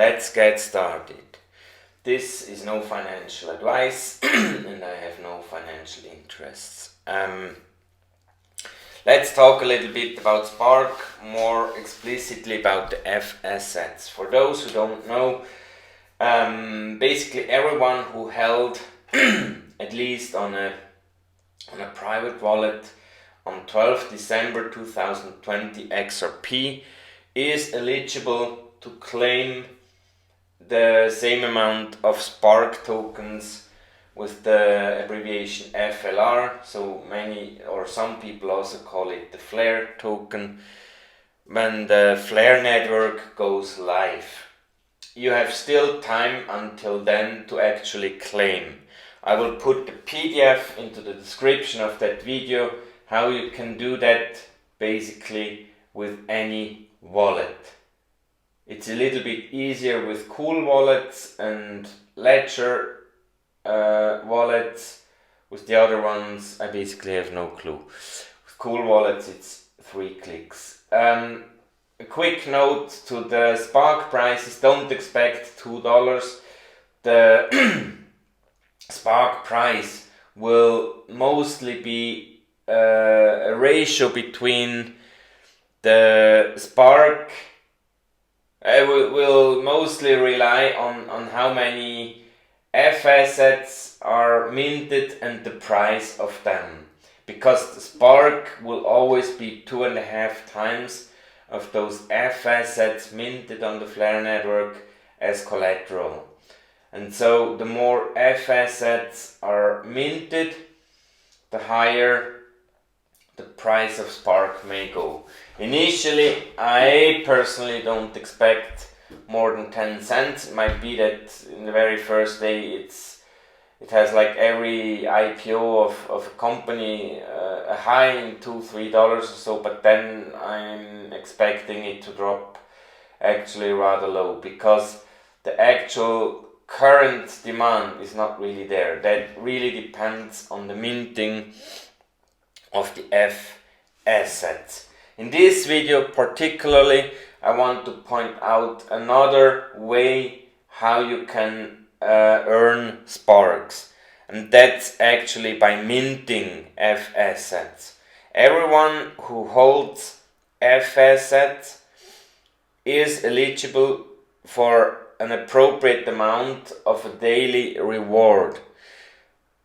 let's get started. This is no financial advice and I have no financial interests. Let's talk a little bit about Spark, more explicitly about the F assets. For those who don't know, basically everyone who held at least on a private wallet on 12th December 2020 XRP is eligible to claim the same amount of Spark tokens with the abbreviation FLR. So many or some people also call it the Flare token. When the Flare network goes live, you have still time until then to actually claim. I will put the PDF into the description of that video, how you can do that basically with any wallet. It's a little bit easier with Cool wallets and Ledger wallets. With the other ones, I basically have no clue. With Cool wallets, it's 3 clicks. A quick note to the Spark prices: don't expect $2. The Spark price will mostly be a ratio between the Spark. I will mostly rely on how many F assets are minted and the price of them, because the Spark will always be 2.5 times of those F assets minted on the Flare network as collateral. And so the more F assets are minted, the higher the price of Spark may go. Initially, I personally don't expect more than 10 cents. It might be that in the very first day it has, like every IPO of a company, a high in $2-3 or so, but then I'm expecting it to drop actually rather low, because the actual current demand is not really there. That really depends on the minting of the F assets. In this video particularly, I want to point out another way how you can earn Sparks, and that's actually by minting F assets. Everyone who holds F assets is eligible for an appropriate amount of a daily reward.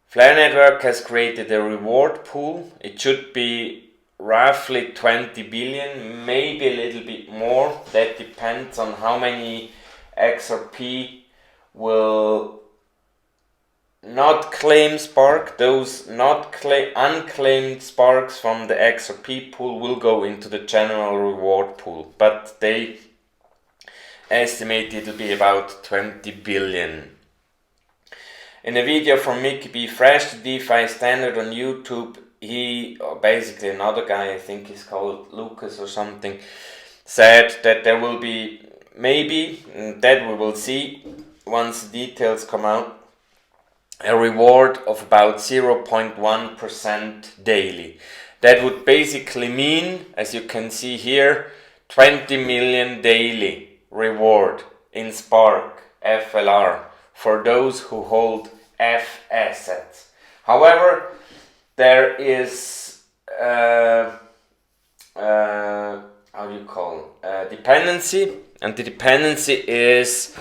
Flare Network has created a reward pool. It should be roughly 20 billion, maybe a little bit more. That depends on how many XRP will not claim Spark. Those unclaimed Sparks from the XRP pool will go into the general reward pool, but they estimate it'll be about 20 billion. In a video from Mickey B. Fresh, the DeFi Standard on YouTube, he, or basically another guy, I think he's called Lucas or something, said that there will be, maybe, that we will see once the details come out, a reward of about 0.1% daily. That would basically mean, as you can see here, 20 million daily reward in Spark FLR for those who hold F assets. However, there is dependency, and the dependency is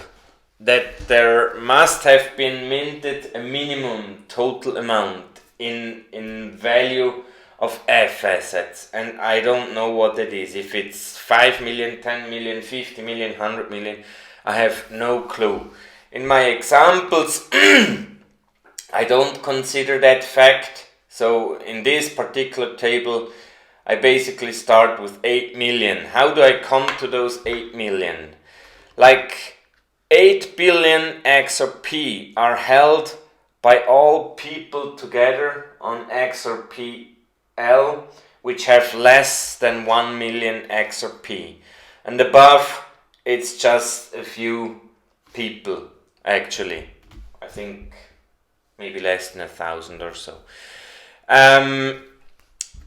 that there must have been minted a minimum total amount in value of F assets, and I don't know what that is. If it's 5 million, 10 million, 50 million, 100 million, I have no clue. In my examples, I don't consider that fact. So in this particular table, I basically start with 8 million. How do I come to those 8 million? Like 8 billion XRP are held by all people together on XRP-L, which have less than 1 million XRP. And above, it's just a few people, actually. I think maybe less than 1,000 or so.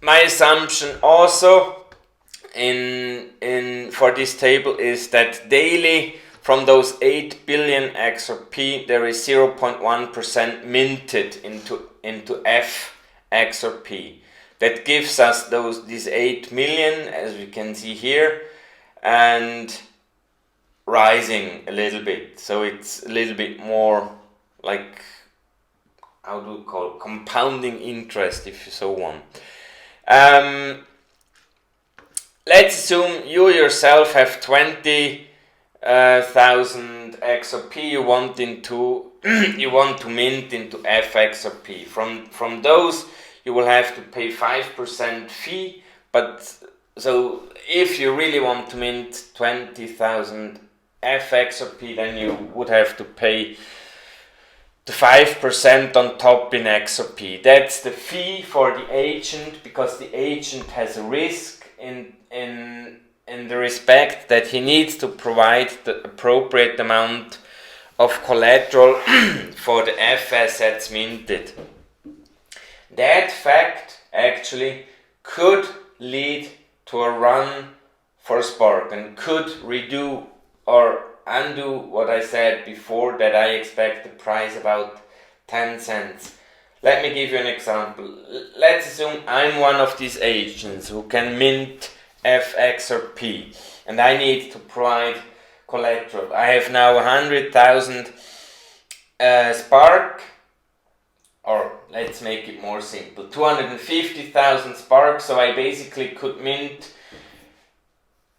My assumption also in for this table is that daily from those 8 billion XRP, there is 0.1% minted into F XRP. That gives us these 8 million, as we can see here, and rising a little bit. So it's a little bit more like, how do you call it, compounding interest, if you so want. Let's assume you yourself have 20,000 XRP you want to mint into FXRP. From those you will have to pay 5% fee, but so if you really want to mint 20,000 FXRP, then you would have to pay the 5% on top in XRP. That's the fee for the agent, because the agent has a risk in the respect that he needs to provide the appropriate amount of collateral for the F assets minted. That fact actually could lead to a run for Spark and could redo or undo what I said before, that I expect the price about 10 cents. Let me give you an example. Let's assume I'm one of these agents who can mint FXRP and I need to provide collateral. I have now 100,000 Spark, or let's make it more simple, 250,000 Spark, so I basically could mint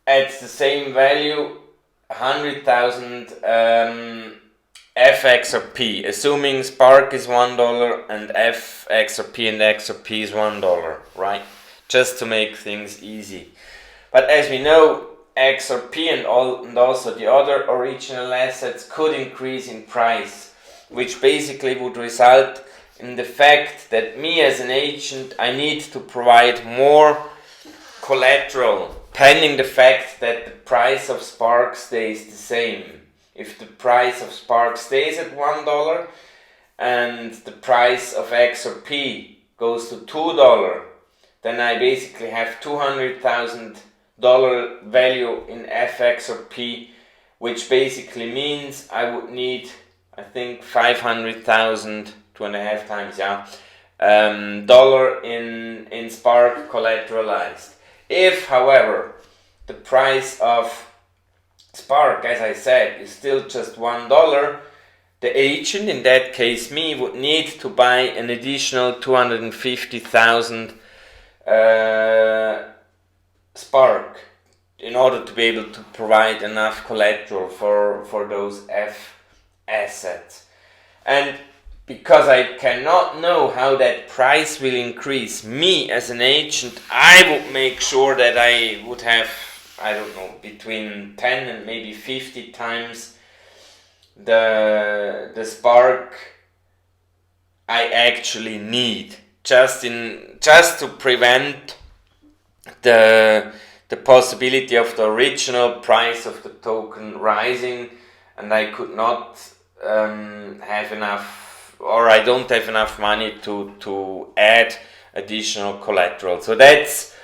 at the same value 100,000 FXRP, assuming Spark is $1 and FXRP and XRP is $1, right? Just to make things easy. But as we know, XRP and also the other original assets could increase in price, which basically would result in the fact that me as an agent, I need to provide more collateral, pending the fact that the price of Spark stays the same. If the price of Spark stays at $1 and the price of XRP goes to $2, then I basically have $200,000 value in FXRP, which basically means I would need, I think, 500,000, 2.5 times, dollar in Spark collateralized. If, however, the price of Spark, as I said, is still just $1, the agent, in that case me, would need to buy an additional 250,000 Spark in order to be able to provide enough collateral for those F assets. And because I cannot know how that price will increase, me as an agent, I would make sure that I would have, I don't know, between 10 and maybe 50 times the Spark I actually need, just to prevent the possibility of the original price of the token rising, and I could not have enough, or I don't have enough money to add additional collateral. So that's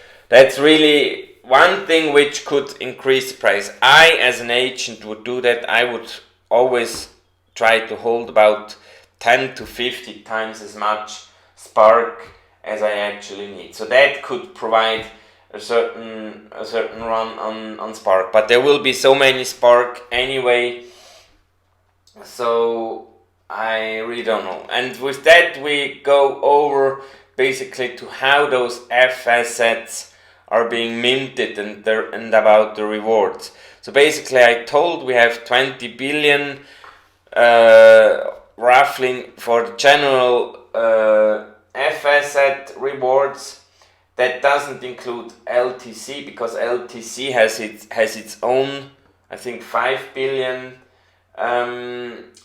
really one thing which could increase the price. I, as an agent, would do that. I would always try to hold about 10 to 50 times as much Spark as I actually need. So that could provide a certain run on Spark. But there will be so many Spark anyway, so I really don't know. And with that we go over basically to how those F assets are being minted and about the rewards. So basically I told we have 20 billion roughly for the general F asset rewards. That doesn't include LTC, because LTC has its own, I think, 5 billion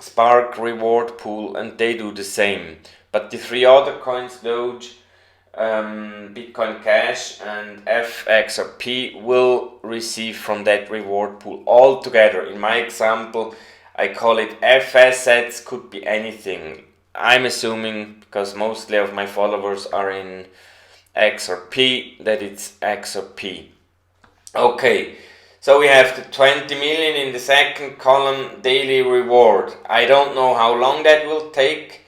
Spark reward pool, and they do the same. But the three other coins, Doge, Bitcoin Cash and FXRP, will receive from that reward pool all together. In my example, I call it F assets, could be anything. I'm assuming, because mostly of my followers are in XRP, that it's XRP. Okay, So we have the 20 million in the second column, daily reward. I don't know how long that will take.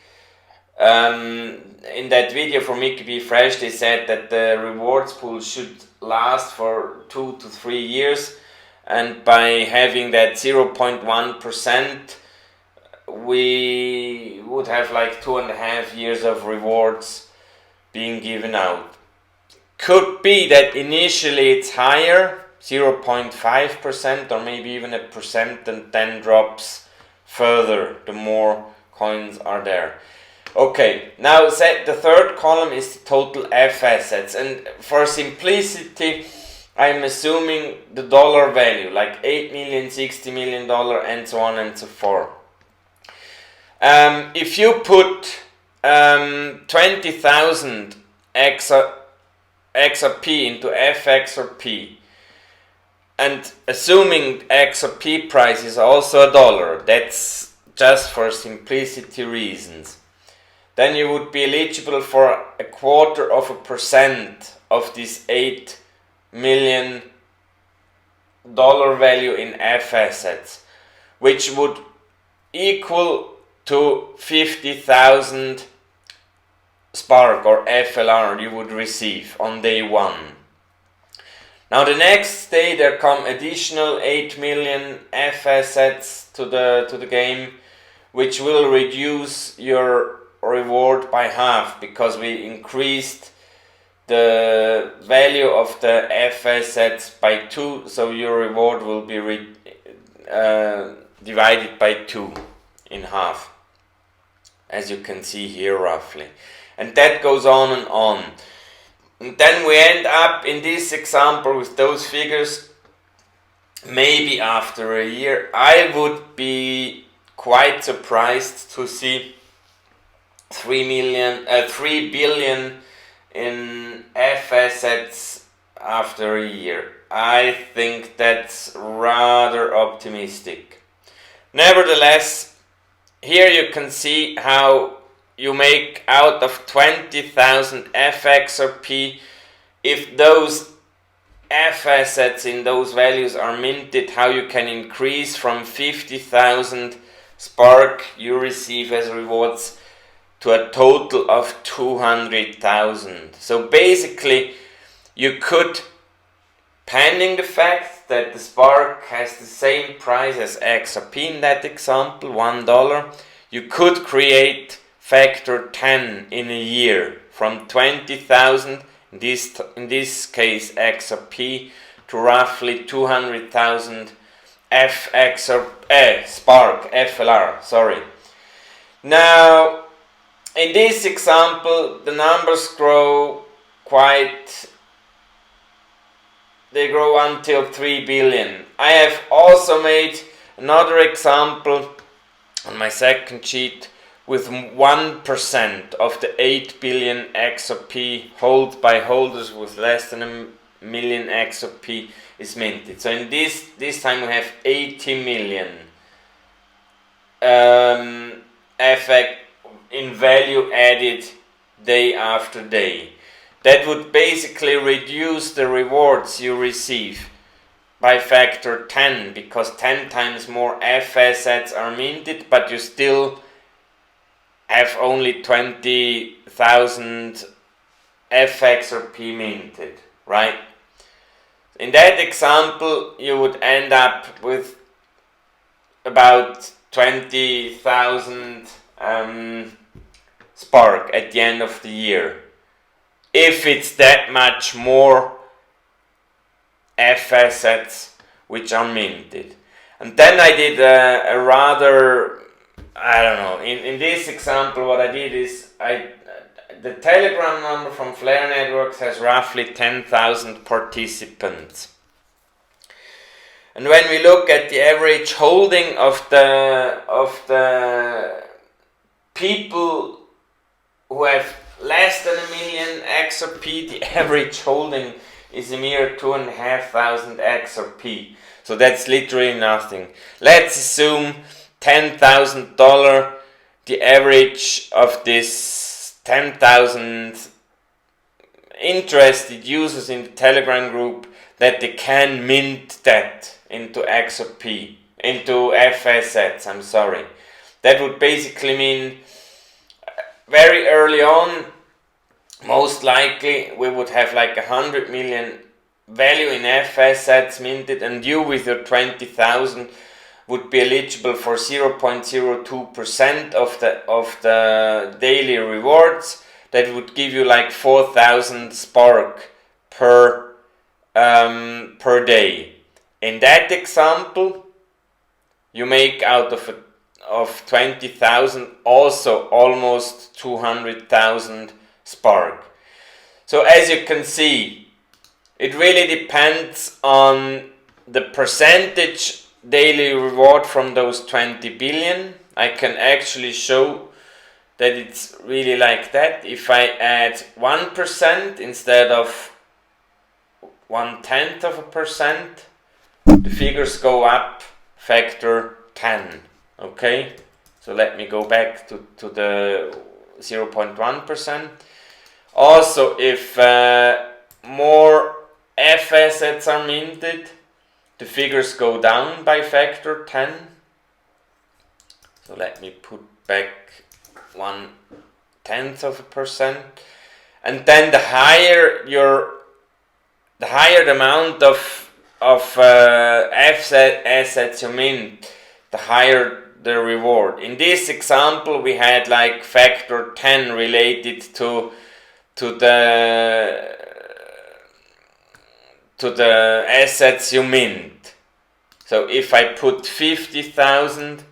In that video from Mickey B. Fresh, they said that the rewards pool should last for 2 to 3 years, and by having that 0.1%, we would have like 2.5 years of rewards being given out. Could be that initially it's higher, 0.5% or maybe even 1%, and then drops further the more coins are there. Okay, now the third column is the total F assets, and for simplicity I'm assuming the dollar value, like 8 million, 60 million dollar, and so on and so forth. If you put 20,000 XRP into FXRP, and assuming XRP price is also $1, that's just for simplicity reasons, then you would be eligible for 0.25% of this $8 million value in F assets, which would equal to 50,000 Spark or FLR you would receive on day one. Now the next day there come additional 8 million F assets to the game, which will reduce your reward by half, because we increased the value of the F assets by 2, so your reward will be divided by 2 in half, as you can see here roughly, and that goes on and on. And then we end up in this example with those figures. Maybe after a year I would be quite surprised to see 3 billion in F assets after a year. I think that's rather optimistic. Nevertheless, here you can see how you make out of 20,000 FXRP, if those F assets in those values are minted, how you can increase from 50,000 Spark you receive as rewards to a total of 200,000. So basically you could, pending the fact that the Spark has the same price as XRP in that example, $1, you could create factor 10 in a year from 20,000, in this case XRP, to roughly 200,000 Spark, FLR, sorry. Now, in this example, the numbers grow they grow until 3 billion. I have also made another example on my second sheet with 1% of the 8 billion XRP held by holders with less than a million XRP is minted. So in this time we have 80 million effect in value added day after day. That would basically reduce the rewards you receive by factor 10, because 10 times more F assets are minted, but you still have only 20,000 FXRP minted, right? In that example, you would end up with about 20,000 Spark at the end of the year, if it's that much more F assets which are minted. And then I did a rather, I don't know, in this example what I did is, the Telegram number from Flare Networks has roughly 10,000 participants. And when we look at the average holding of the people who have less than a million XRP, the average holding is a mere 2,500 XRP. So that's literally nothing. Let's assume $10,000, the average of this 10,000 interested users in the Telegram group, that they can mint that into XRP, into F assets, I'm sorry. That would basically mean very early on, most likely we would have like 100 million value in F assets minted, and you with your 20,000 would be eligible for 0.02% of the daily rewards. That would give you like 4,000 Spark per day. In that example, you make out of 20,000 also almost 200,000 Spark. So as you can see, it really depends on the percentage daily reward from those 20 billion. I can actually show that it's really like that. If I add 1% instead of 0.1%, the figures go up factor 10. Okay, so let me go back to the 0.1%. Also, if more F assets are minted, the figures go down by factor 10. So let me put back 0.1%, and then the higher the amount of F assets you mint, the higher the reward. In this example, we had like factor 10 related to the assets you mint. So if I put 50,000,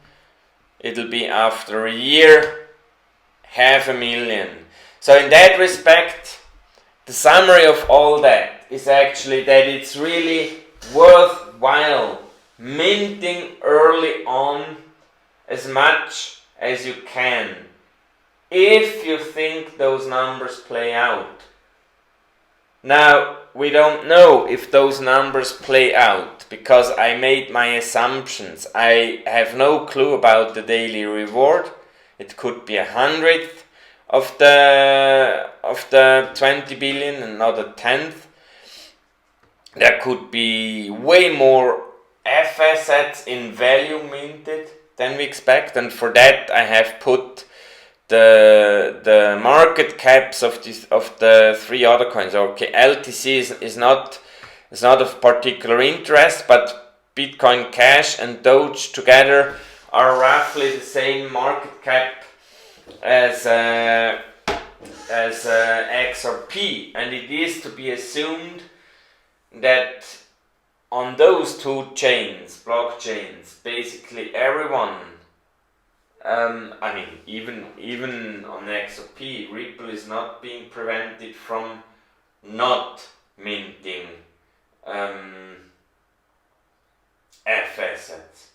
it'll be after a year 500,000. So in that respect, the summary of all that is actually that it's really worthwhile minting early on as much as you can if you think those numbers play out. Now, we don't know if those numbers play out because I made my assumptions. I have no clue about the daily reward. It could be 100th of the 20 billion and not a 10th. There could be way more F assets in value minted than we expect, and for that I have put the market caps of the three other coins. Okay, LTC is not of particular interest, but Bitcoin Cash and Doge together are roughly the same market cap as XRP, and it is to be assumed that on those two blockchains, basically everyone, even on XRP, Ripple is not being prevented from not minting F assets.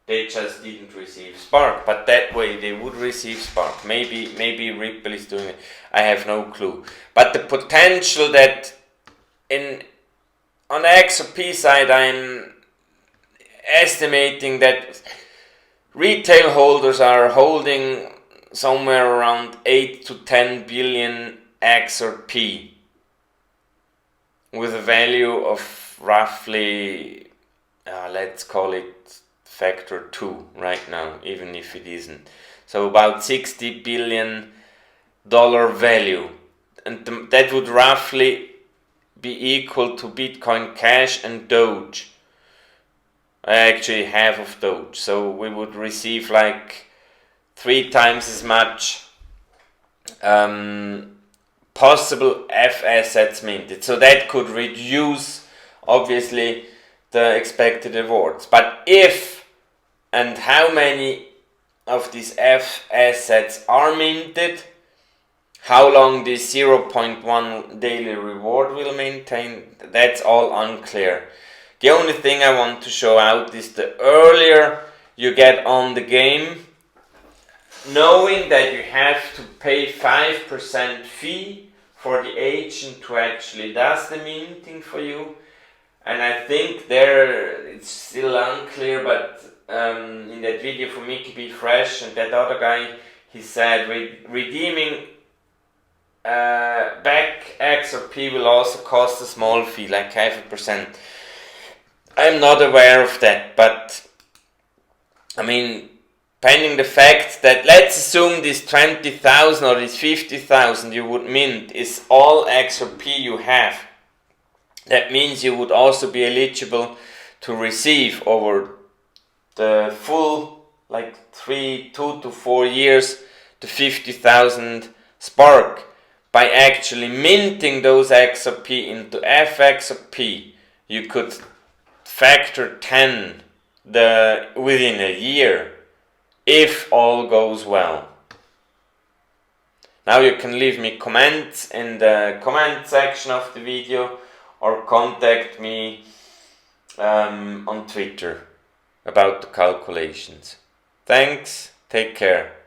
They just didn't receive Spark, but that way they would receive Spark. Maybe Ripple is doing it. I have no clue. But the potential that on the XRP side, I'm estimating that retail holders are holding somewhere around 8 to 10 billion XRP with a value of roughly, let's call it factor 2 right now, even if it isn't. So about $60 billion value, and that would roughly be equal to Bitcoin Cash and Doge. Actually half of Doge, so we would receive like 3 times as much possible F assets minted. So that could reduce obviously the expected rewards. But if and how many of these F assets are minted, how long this 0.1 daily reward will maintain, that's all unclear. The only thing I want to show out is the earlier you get on the game, knowing that you have to pay 5% fee for the agent who actually does the minting for you. And I think there it's still unclear, but in that video from Mickey B. Fresh and that other guy, he said redeeming back XRP will also cost a small fee, like 0.5%. I'm not aware of that, but I mean, pending the fact that, let's assume this 20,000 or this 50,000 you would mint is all XRP you have. That means you would also be eligible to receive over the full, like 2 to 4 years, the 50,000 Spark by actually minting those XRP into FXRP. You could factor 10 within a year if all goes well. Now you can leave me comments in the comment section of the video or contact me on Twitter about the calculations. Thanks, take care.